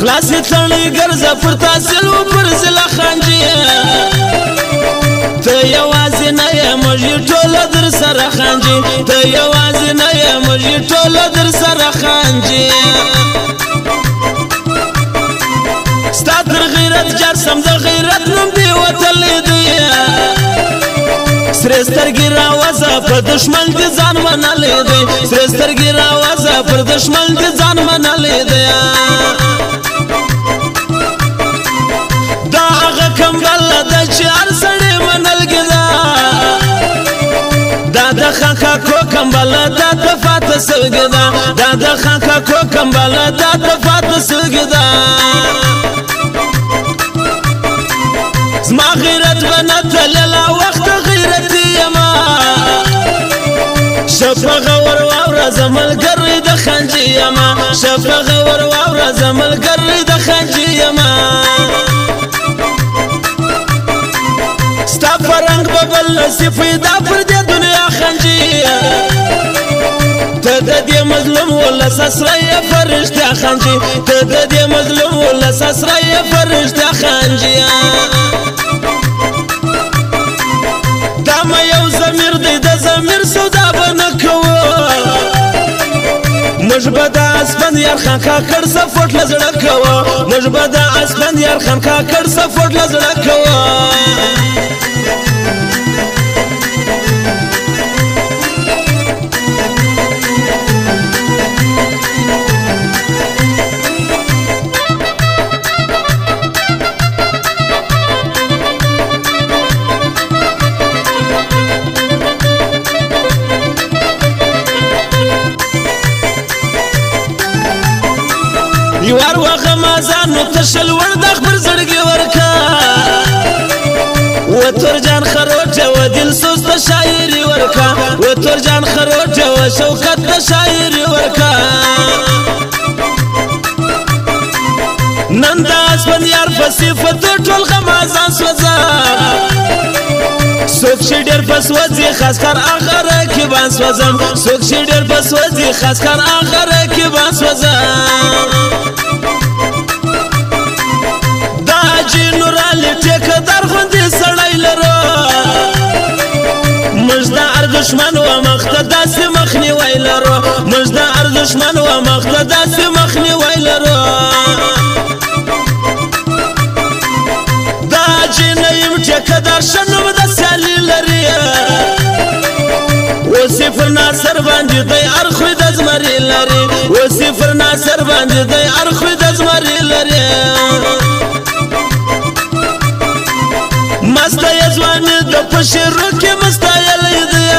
خلاص تړلې ګرځه پر تحصیل و پر ضلع خانجي ته یوازې نه یې موږ ټوله در سره خانجي ته یوازې نه یې موږ ټوله در سره خانجي ستا تر غیرت جار سم د غیرت نوم دی وتلی دی سرې سترګې راوځه په دښمن دې ځان منلی دی سرې سترګې راوځه پر دښمن دې ځان منلی دی دا هغه کمبله ده چې هر سړی منلګې ده دا د خاکاکو کمبله دا تفاته سلګې ده دا د خاکاکو کمبله دا تفاته سلګې ده زما غیرت به نه تلله وخت غیرتي یمه شفقه ور واوره زه ملګری د خانجي یمه شفقه ور واوره زه ملګری د خانجي یمه ستا فرنګ به بل نسي پیدا پر دې دنیا خانجي ته د دې مظلوم ولس اسره یې فرشته خانجي ته د دې مظلوم ولس اسره یې فرشته خانجي دا ما یو ضمیر دی د ضمیر سودا به نه کوو موږ به د اسپند یار خان کاکړ سپورټ له زړه کوو موږ به د اسپند یار خان کاکړ سپورټ له زړه کوو یوار وخه مازانو تشل ور د خبر زړګي ورکا و تور جان خروجه و دل سوز ته شاعري ورکا و تور جان خروجه و شوکت ته شاعري ورکا نن د اسپن یار په صفت ټول غمازان سوزا سوک شي ډېر پس وځي خاص کار اخره کې باندې سوزم سوک شي ډېر پس وځي خاص کار اخره کې باندې سوزم دا چې نورالي ټیکدار غوندې سړی لرو موږ د هر دښمن و مخ ته داسې مخنیوی لرو موږ د هر دښمن و مخ ته داسې مخنیوی لرو دا چې نه یم ټیکدار ښه نوم د سیالي لري اوسې پر ناصر باندې دی هر خوی د زمري لري اوسې پر ناصر باندې دی هر خوی د زمري لري مسته یې ځواني د په شعرو کې مستایلی دی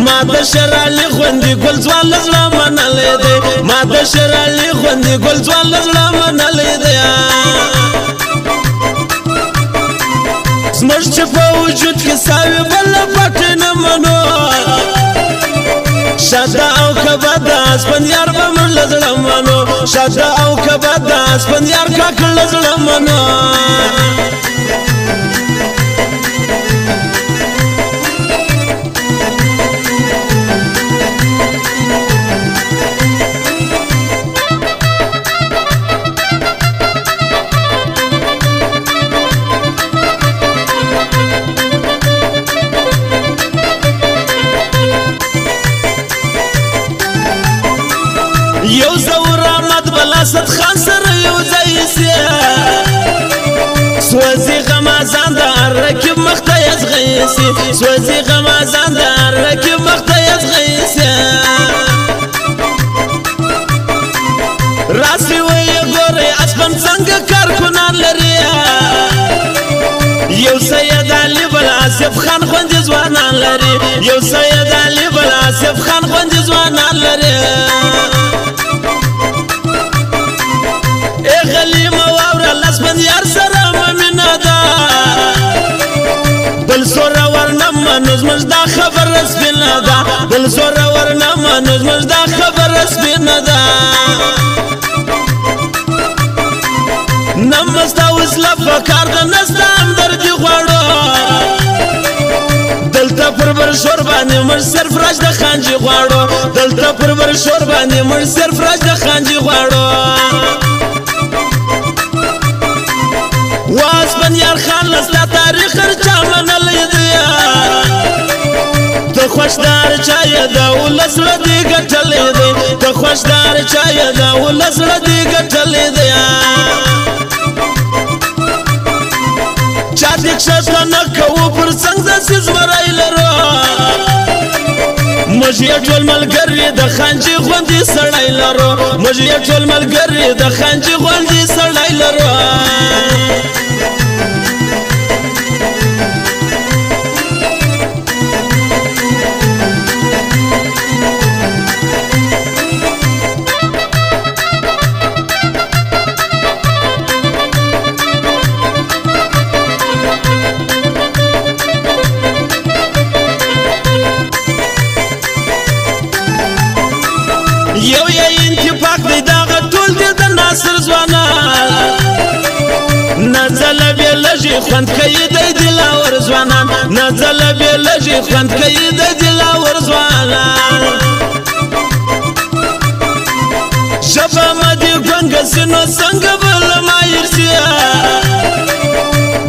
ما د شرالي غوندې ګل ځوان له زړه منلی دی ما د شرالي غوندې ګل ځوان له زړه منلی دی زموږ چې په وجود کې ساوي بله پټې نه منو شاده او کبه د اسپند یار به موږ له زړه منو شاده او کبه د اسپند یار کاکړ له زړه منو یو زور احمد بلاسد خان سره یو ځای سي سوځي غمازان د هر رکیب مخته یزغی سي سوځي غمازان د هر رکیب مخته یزغی سي راسي وې ګورې اسپن څنګه کارکونان لري یو سید علي بل آصف خان خوندې ځوانان لري یو سید علي بل آصف خان خوندې ځوانان لري غلی مواوره لسبن یار سره ممینه ده بل سوره ورنه منوز مش دا خبر سپینه ده بل سوره ورنه منوز مش دا خبر سپینه ده نمستا وسله فکار ده نستا همدردي غواړو دلته پر بر شور باندې مر صرف راج د خانجي غواړو دلته پر بر شور باندې مر صرف راج د خانجي غواړو فخر چا منلی دیا ته خوشدار چای دا ولس ردی ګټلې دی ته خوشدار چای دا ولس ردی ګټلې دی چا دې ښه نه کوو پر څنګه سیز ورای لرو موږ یې ټول ملګري د خانجي غوندې سړی لرو موږ یې ټول ملګري د خانجي غوندې سړی لرو یو یا انتفاق دی داغه ټول دی د ناصر ځوانان نزله بې لږې خوند کوي دی دلاور ځوانان نزله بې لږې خوند کوي دی دلاور ځوانان ژبه مه دې ګونګه سي نو څنګه به له مایر سي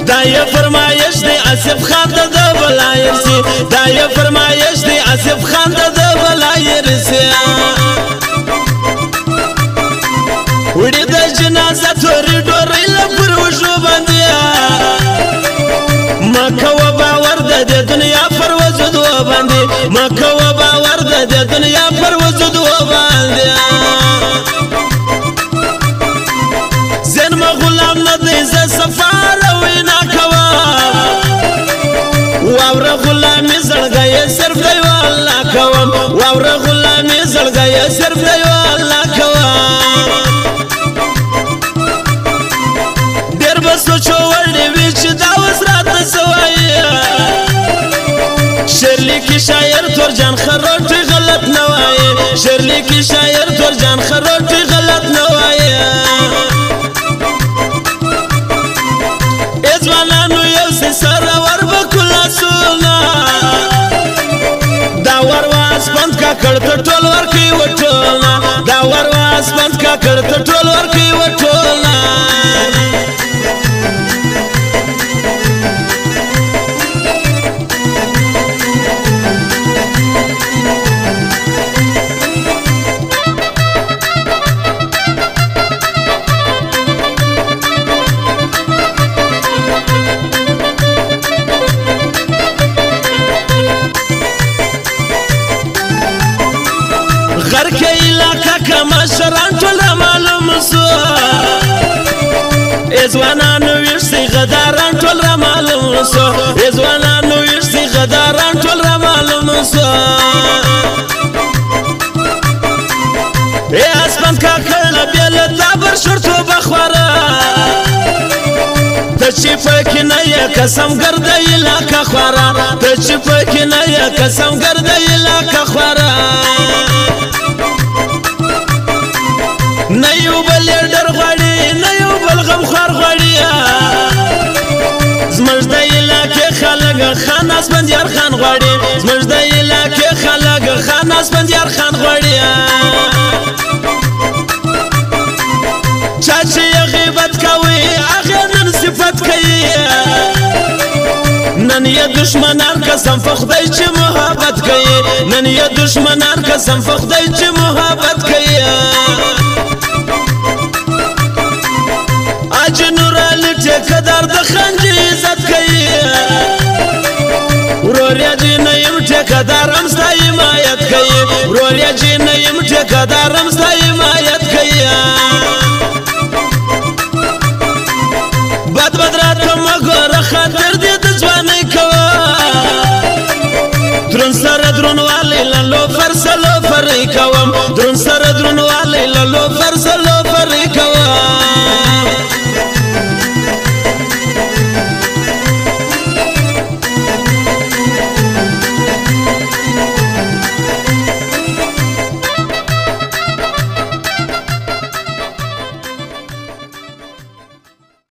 دا یې فرمایش دی آصف خان ته د بلایر سي دا یې فرمایش دی آصف خان ته د بلایر سي وړي د جنازه تورې ډورۍ له پر وشو باندې مه کوه باور د دې دنیا پر وجودو باندې مه کوه باور د دې دنیا پر وجودو باندې زین مه غلام نه دی زه سفاره وینا کوم واوره غلامي زړګی یې صرف دی والله کوم واوره غلامي زړګی یې صرف دی والله کوم سوچو وړې وی چې دا اوس راته څه وایي شعرلیکي شاعر تورجان خروټي غلط نه وایي شعرلیکي شاعر تورجان خروټي غلط نه وایي ای ځوانانو یو څه سره ور به کلاسونه دا ور واسپند کاکړ ته ټول ورکوي وټولونه دا ور واسپند کاکړ ته ټول ورکوي وټولونه غر کې علاقه کما شران ټول معلوم سو ځوانانو ویښتې غداران ټول را معلوم سو ځوانانو ویښتې غداران ټول را معلوم سو اسمان کاکړ له بیا له تابر شرطو بخواره ته چې پکې نه یې قسم ګرده علاقه خواره ته چې پکې نه یې قسم ګرده علاقه خواره نه یو بل ډر غواړي نه یو بل غم خوار غواړي زموږ د علاقې خلک خان اسفندیار خان غواړي زموږ د علاقې خلک خان اسفندیار خان غواړي چا چې غیبت کوي هغه نن صفت کوي نن یې دشمنان قسم په خدای چې محبت کوي نن یې دشمنان قسم په خدای چې محبت کوي اج نورال ټیکدار د خنجر عزت کوي ورور یې نه يم ټیکدار هم ستا حمایت کوي ورور یې نه يم ټیکدار هم ستا حمایت کوي بد بد راته مګوره خاطر دې د ځوانۍ کوه درون سره درونوالی له لوفر سلوفر کوم درون سره درونوالی له لوفر